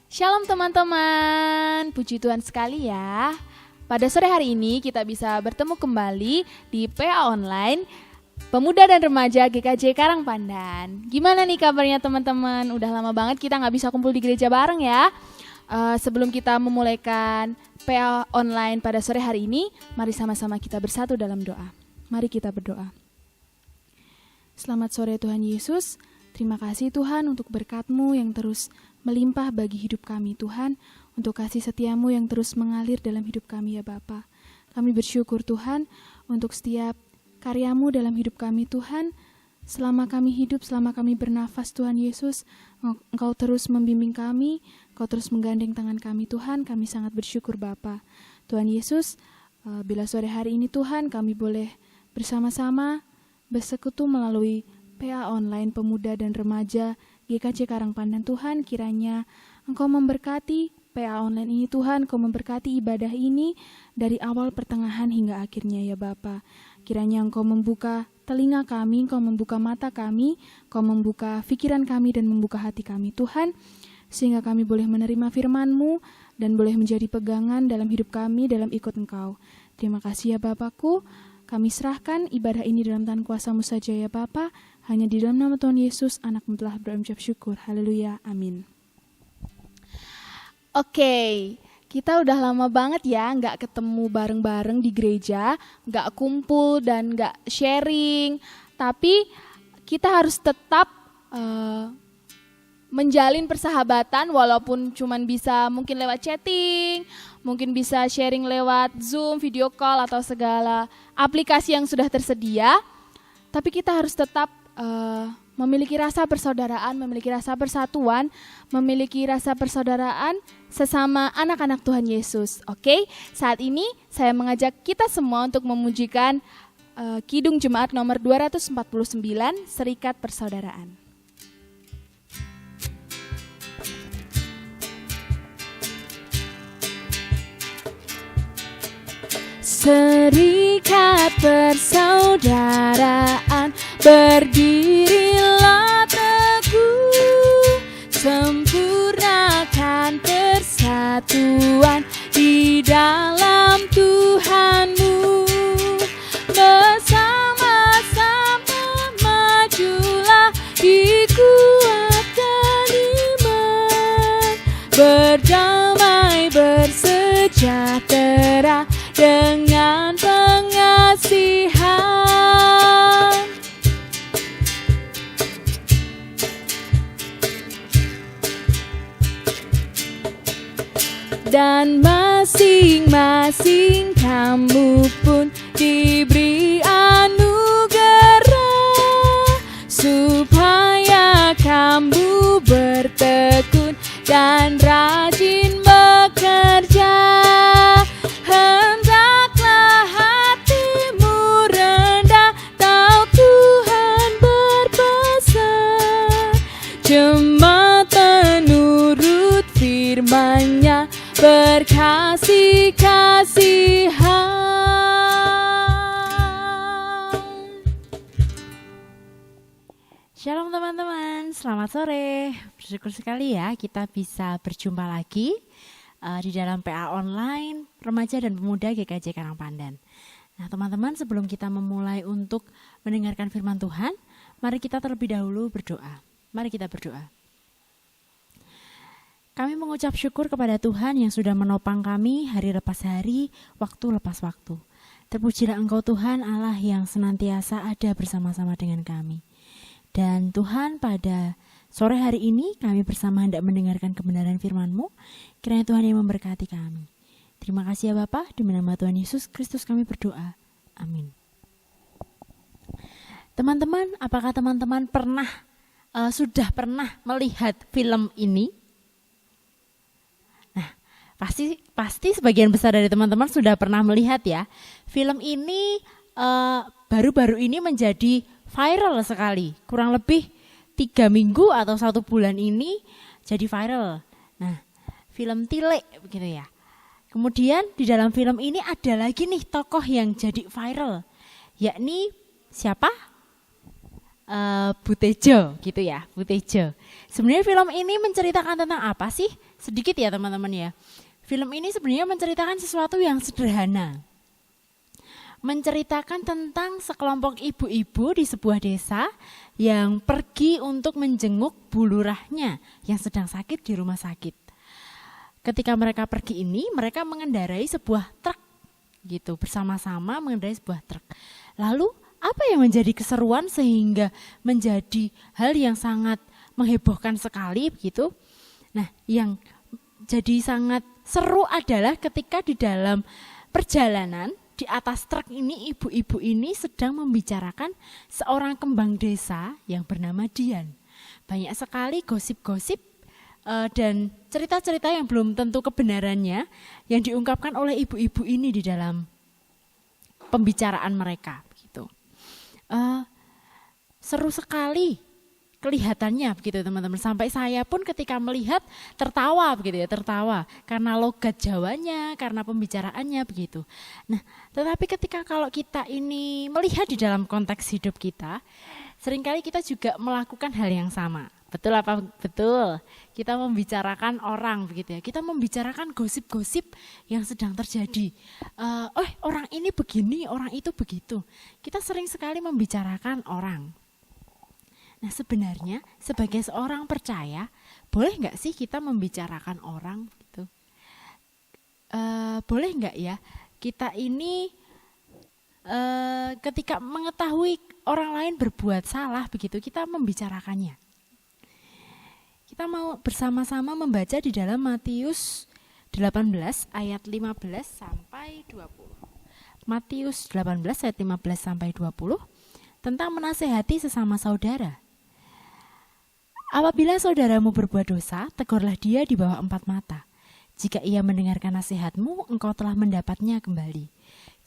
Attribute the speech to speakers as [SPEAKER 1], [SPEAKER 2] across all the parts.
[SPEAKER 1] Shalom teman-teman, puji Tuhan sekali ya. Pada sore hari ini kita bisa bertemu kembali di PA Online Pemuda dan Remaja GKJ Karangpandan. Gimana nih kabarnya teman-teman? Udah lama banget kita gak bisa kumpul di gereja bareng ya. Sebelum kita memulaikan PA Online pada sore hari ini, mari sama-sama kita bersatu dalam doa. Mari kita berdoa. Selamat sore Tuhan Yesus. Terima kasih Tuhan untuk berkat-Mu yang terus melimpah bagi hidup kami Tuhan, untuk kasih setia-Mu yang terus mengalir dalam hidup kami ya Bapa. Kami bersyukur Tuhan untuk setiap karya-Mu dalam hidup kami Tuhan. Selama kami hidup, selama kami bernafas Tuhan Yesus, Engkau terus membimbing kami, Engkau terus menggandeng tangan kami Tuhan. Kami sangat bersyukur Bapa. Tuhan Yesus, bila sore hari ini Tuhan kami boleh bersama-sama bersekutu melalui PA Online Pemuda dan Remaja GKJ Karangpandan Tuhan, kiranya Engkau memberkati PA Online ini Tuhan, Engkau memberkati ibadah ini dari awal pertengahan hingga akhirnya ya Bapa. Kiranya Engkau membuka telinga kami, Engkau membuka mata kami, Engkau membuka pikiran kami dan membuka hati kami Tuhan, sehingga kami boleh menerima firman-Mu dan boleh menjadi pegangan dalam hidup kami dalam ikut Engkau. Terima kasih ya Bapakku. Kami serahkan ibadah ini dalam tangan kuasa-Mu saja ya Bapa. Hanya di dalam nama Tuhan Yesus, Anak-Mu telah berucap syukur. Haleluya, amin. Oke, kita udah lama banget ya gak ketemu bareng-bareng di gereja, gak kumpul dan gak sharing. Tapi kita harus tetap menjalin persahabatan walaupun cuman bisa mungkin lewat chatting, mungkin bisa sharing lewat Zoom, video call atau segala aplikasi yang sudah tersedia. Tapi kita harus tetap memiliki rasa persaudaraan, memiliki rasa persatuan, memiliki rasa persaudaraan sesama anak-anak Tuhan Yesus. Oke, saat ini saya mengajak kita semua untuk memujikan Kidung Jemaat nomor 249, Serikat Persaudaraan. Serikat persaudaraan, berdirilah teguh, sempurnakan persatuan di dalam Tuhan-Mu. Bersama-sama majulah, dikuatkan iman, berdamai bersejahtera dengan pengasihan. Dan masing-masing kamu pun diberi anugerah, supaya kamu bertekun dan rajin bekerja. Hendaklah hatimu rendah, tahu Tuhan berbesar. Jemaat menurut firman-Nya berkasih-kasihan.
[SPEAKER 2] Shalom teman-teman, selamat sore. Bersyukur sekali ya kita bisa berjumpa lagi di dalam PA Online Remaja dan Pemuda GKJ Karangpandan. Nah teman-teman, sebelum kita memulai untuk mendengarkan firman Tuhan, mari kita terlebih dahulu berdoa. Mari kita berdoa. Kami mengucap syukur kepada Tuhan yang sudah menopang kami hari lepas hari, waktu lepas waktu. Terpujilah Engkau Tuhan Allah yang senantiasa ada bersama-sama dengan kami. Dan Tuhan, pada sore hari ini kami bersama hendak mendengarkan kebenaran firman-Mu. Kiranya Tuhan yang memberkati kami. Terima kasih ya Bapa, demi nama Tuhan Yesus Kristus kami berdoa. Amin. Teman-teman, apakah teman-teman sudah pernah melihat film ini? Nah, pasti sebagian besar dari teman-teman sudah pernah melihat ya. Film ini baru-baru ini menjadi viral sekali. Kurang lebih 3 minggu atau 1 bulan ini jadi viral. Nah, film Tile begitu ya. Kemudian di dalam film ini ada lagi nih tokoh yang jadi viral, yakni siapa? Butejo gitu ya, Butejo. Sebenarnya film ini menceritakan tentang apa sih? sedikit ya teman-teman ya. Film ini sebenarnya menceritakan sesuatu yang sederhana. Menceritakan tentang sekelompok ibu-ibu di sebuah desa yang pergi untuk menjenguk bulurahnya yang sedang sakit di rumah sakit. Ketika mereka pergi ini, mereka mengendarai sebuah truk gitu, bersama-sama mengendarai sebuah truk. Lalu apa yang menjadi keseruan sehingga menjadi hal yang sangat menghebohkan sekali begitu? Nah, yang jadi sangat seru adalah ketika di dalam perjalanan di atas truk ini, ibu-ibu ini sedang membicarakan seorang kembang desa yang bernama Dian. Banyak sekali gosip-gosip dan cerita-cerita yang belum tentu kebenarannya yang diungkapkan oleh ibu-ibu ini di dalam pembicaraan mereka. Gitu. Seru sekali kelihatannya begitu teman-teman, sampai saya pun ketika melihat tertawa begitu ya, tertawa karena logat Jawanya, karena pembicaraannya begitu. Nah, tetapi ketika kalau kita ini melihat di dalam konteks hidup kita, seringkali kita juga melakukan hal yang sama. Betul apa? Betul. Kita membicarakan orang begitu ya. Kita membicarakan gosip-gosip yang sedang terjadi. Orang ini begini, orang itu begitu. Kita sering sekali membicarakan orang. Nah, sebenarnya sebagai seorang percaya, boleh nggak sih kita membicarakan orang gitu? Boleh nggak ya kita ini ketika mengetahui orang lain berbuat salah begitu, kita membicarakannya? Kita mau bersama-sama membaca di dalam Matius 18 ayat 15 sampai 20. Matius 18 ayat 15 sampai 20 tentang menasehati sesama saudara. Apabila saudaramu berbuat dosa, tegurlah dia di bawah 4 mata. Jika ia mendengarkan nasihatmu, engkau telah mendapatnya kembali.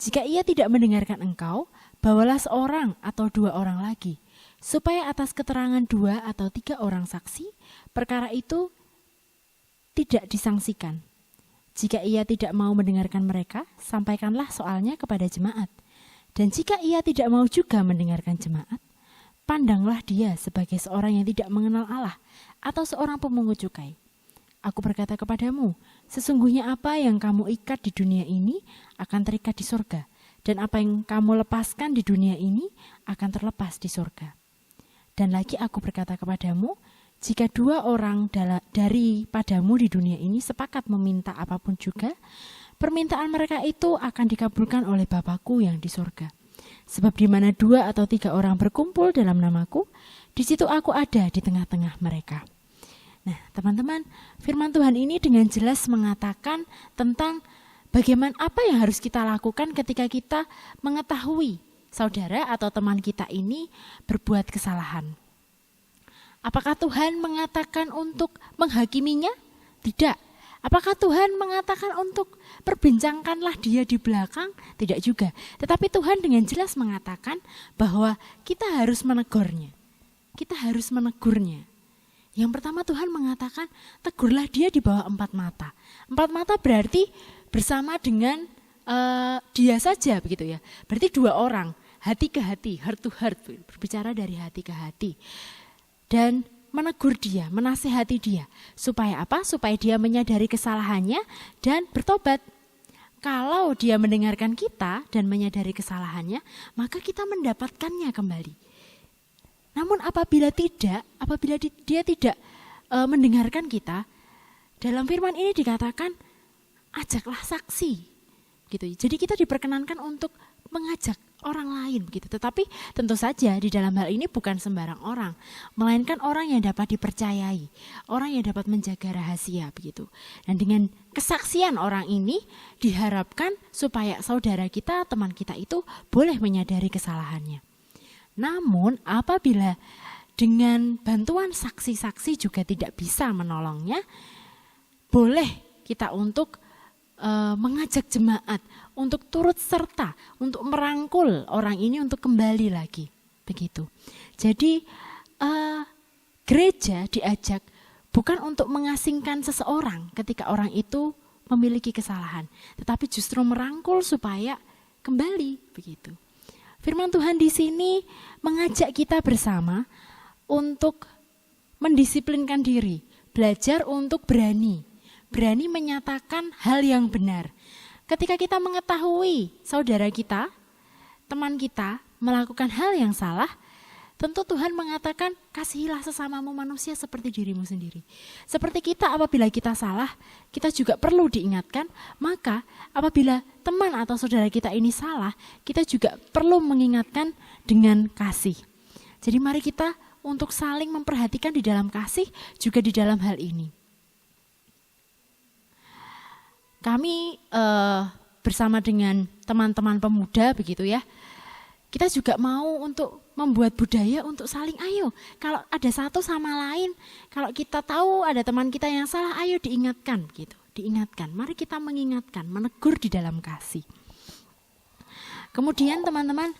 [SPEAKER 2] Jika ia tidak mendengarkan engkau, bawalah seorang atau 2 orang lagi, supaya atas keterangan 2 atau 3 orang saksi, perkara itu tidak disangsikan. Jika ia tidak mau mendengarkan mereka, sampaikanlah soalnya kepada jemaat. Dan jika ia tidak mau juga mendengarkan jemaat, pandanglah dia sebagai seorang yang tidak mengenal Allah atau seorang pemungut cukai. Aku berkata kepadamu, sesungguhnya apa yang kamu ikat di dunia ini akan terikat di surga, dan apa yang kamu lepaskan di dunia ini akan terlepas di surga. Dan lagi aku berkata kepadamu, jika 2 orang daripadamu di dunia ini sepakat meminta apapun juga, permintaan mereka itu akan dikabulkan oleh Bapa-Ku yang di surga. Sebab di mana 2 atau 3 orang berkumpul dalam namaku, di situ aku ada di tengah-tengah mereka. Nah, teman-teman, firman Tuhan ini dengan jelas mengatakan tentang bagaimana apa yang harus kita lakukan ketika kita mengetahui saudara atau teman kita ini berbuat kesalahan. Apakah Tuhan mengatakan untuk menghakiminya? Tidak. Apakah Tuhan mengatakan untuk perbincangkanlah dia di belakang? Tidak juga. Tetapi Tuhan dengan jelas mengatakan bahwa kita harus menegurnya. Kita harus menegurnya. Yang pertama Tuhan mengatakan tegurlah dia di bawah 4 mata. 4 mata berarti bersama dengan dia saja begitu ya. Berarti 2 orang, hati ke hati, heart to heart, berbicara dari hati ke hati. Dan menegur dia, menasehati dia. Supaya apa? Supaya dia menyadari kesalahannya dan bertobat. Kalau dia mendengarkan kita dan menyadari kesalahannya, maka kita mendapatkannya kembali. Namun apabila dia tidak mendengarkan kita, dalam firman ini dikatakan, ajaklah saksi. Gitu. Jadi kita diperkenankan untuk mengajak orang lain begitu. Tetapi tentu saja di dalam hal ini bukan sembarang orang, melainkan orang yang dapat dipercayai, orang yang dapat menjaga rahasia begitu. Dan dengan kesaksian orang ini diharapkan supaya saudara kita, teman kita itu boleh menyadari kesalahannya. Namun apabila dengan bantuan saksi-saksi juga tidak bisa menolongnya, boleh kita untuk mengajak jemaat untuk turut serta, untuk merangkul orang ini untuk kembali lagi, begitu. Jadi gereja diajak bukan untuk mengasingkan seseorang ketika orang itu memiliki kesalahan, tetapi justru merangkul supaya kembali, begitu. Firman Tuhan di sini mengajak kita bersama untuk mendisiplinkan diri, belajar untuk berani berani menyatakan hal yang benar. Ketika kita mengetahui saudara kita, teman kita melakukan hal yang salah, tentu Tuhan mengatakan, kasihilah sesamamu manusia seperti dirimu sendiri. Seperti kita, apabila kita salah, kita juga perlu diingatkan. Maka apabila teman atau saudara kita ini salah, kita juga perlu mengingatkan dengan kasih. Jadi mari kita untuk saling memperhatikan di dalam kasih, juga di dalam hal ini. Kami bersama dengan teman-teman pemuda begitu ya, kita juga mau untuk membuat budaya untuk saling ayo. Kalau ada satu sama lain, kalau kita tahu ada teman kita yang salah, ayo diingatkan gitu. Diingatkan, mari kita mengingatkan, menegur di dalam kasih. Kemudian teman-teman,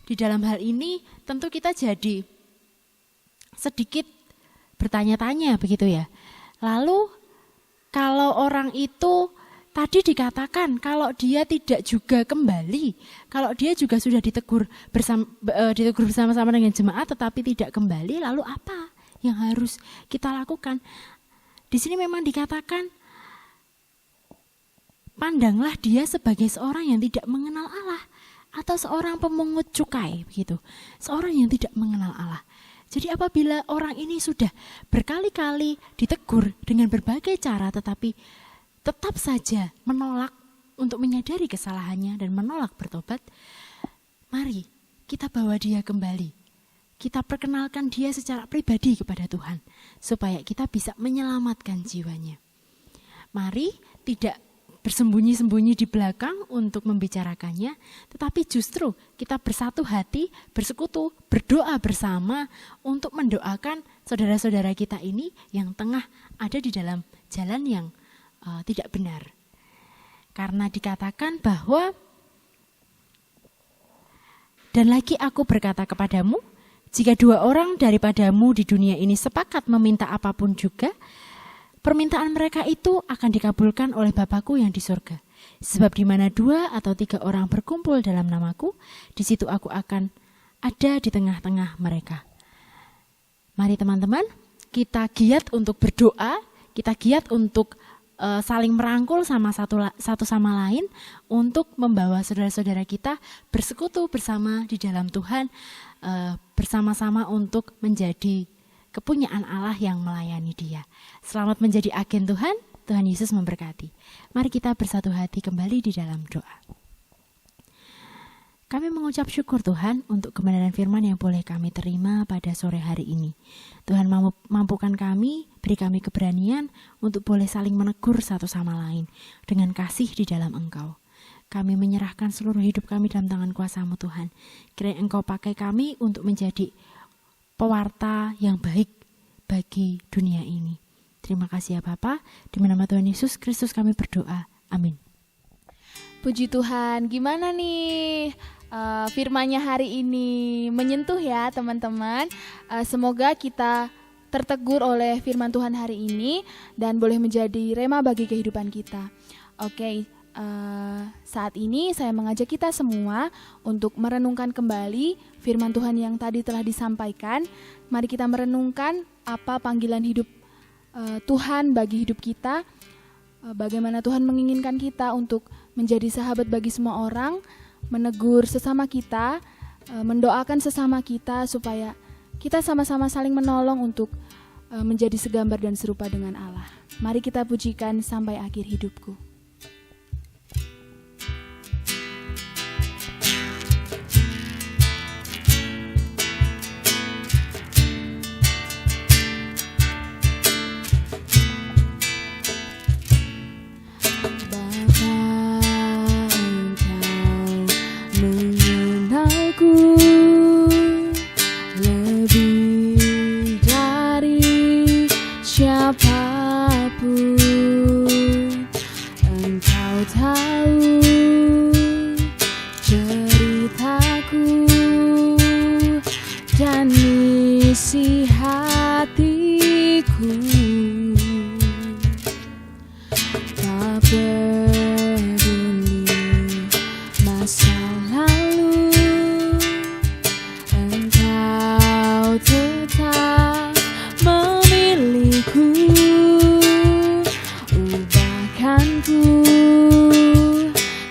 [SPEAKER 2] di dalam hal ini tentu kita jadi sedikit bertanya-tanya begitu ya. Lalu kalau orang itu tadi dikatakan kalau dia tidak juga kembali, kalau dia juga sudah ditegur bersama-sama dengan jemaat tetapi tidak kembali, lalu apa yang harus kita lakukan? Di sini memang dikatakan, pandanglah dia sebagai seorang yang tidak mengenal Allah atau seorang pemungut cukai begitu, seorang yang tidak mengenal Allah. Jadi apabila orang ini sudah berkali-kali ditegur dengan berbagai cara tetapi tetap saja menolak untuk menyadari kesalahannya dan menolak bertobat, mari kita bawa dia kembali. Kita perkenalkan dia secara pribadi kepada Tuhan, supaya kita bisa menyelamatkan jiwanya. Mari tidak bersembunyi-sembunyi di belakang untuk membicarakannya, tetapi justru kita bersatu hati, bersekutu, berdoa bersama untuk mendoakan saudara-saudara kita ini yang tengah ada di dalam jalan yang tidak benar. Karena dikatakan bahwa, dan lagi aku berkata kepadamu, jika 2 orang daripadamu di dunia ini sepakat meminta apapun juga, permintaan mereka itu akan dikabulkan oleh Bapa-Ku yang di surga. Sebab di mana 2 atau 3 orang berkumpul dalam namaku, di situ aku akan ada di tengah-tengah mereka. Mari teman-teman, kita giat untuk berdoa, kita giat untuk saling merangkul satu sama lain untuk membawa saudara-saudara kita bersekutu bersama di dalam Tuhan, bersama-sama untuk menjadi kepunyaan Allah yang melayani Dia. Selamat menjadi agen Tuhan. Tuhan Yesus memberkati. Mari kita bersatu hati kembali di dalam doa. Kami mengucap syukur Tuhan untuk kebenaran firman yang boleh kami terima pada sore hari ini. Tuhan mampukan kami, beri kami keberanian untuk boleh saling menegur satu sama lain dengan kasih di dalam Engkau. Kami menyerahkan seluruh hidup kami dalam tangan kuasa-Mu Tuhan. Kiranya Engkau pakai kami untuk menjadi pewarta yang baik bagi dunia ini. Terima kasih ya Bapa, di nama Tuhan Yesus Kristus kami berdoa. Amin.
[SPEAKER 1] Puji Tuhan, gimana nih firman-Nya hari ini menyentuh ya teman-teman. Semoga kita tertegur oleh firman Tuhan hari ini dan boleh menjadi rema bagi kehidupan kita. Oke, saat ini saya mengajak kita semua untuk merenungkan kembali firman Tuhan yang tadi telah disampaikan. Mari kita merenungkan apa panggilan hidup Tuhan bagi hidup kita. Bagaimana Tuhan menginginkan kita untuk menjadi sahabat bagi semua orang, menegur sesama kita, mendoakan sesama kita supaya kita sama-sama saling menolong untuk menjadi segambar dan serupa dengan Allah. Mari kita pujikan sampai akhir hidupku.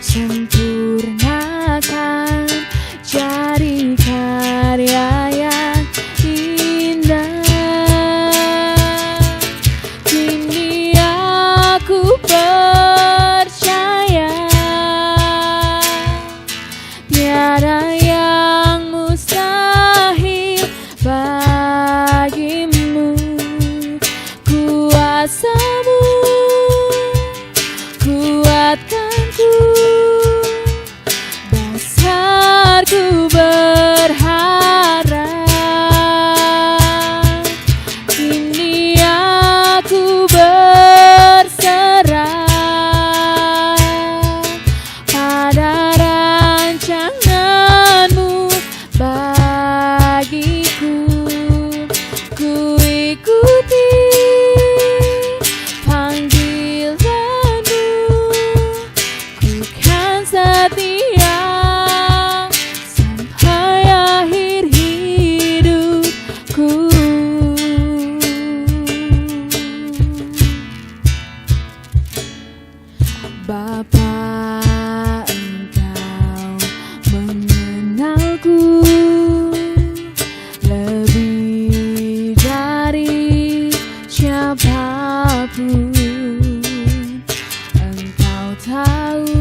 [SPEAKER 1] sempurnakan jadi karya yang indah. Kini aku percaya tiada yang mustahil bagimu. Kuasamu kuatkanku, dasarku berharap. Kini aku berserah pada rancanganmu bagiku. Ku ikuti panggilanmu, ku kan setia sampai akhir hidupku. Bapa, Engkau mengenalku lebih dari siapapun. Engkau tahu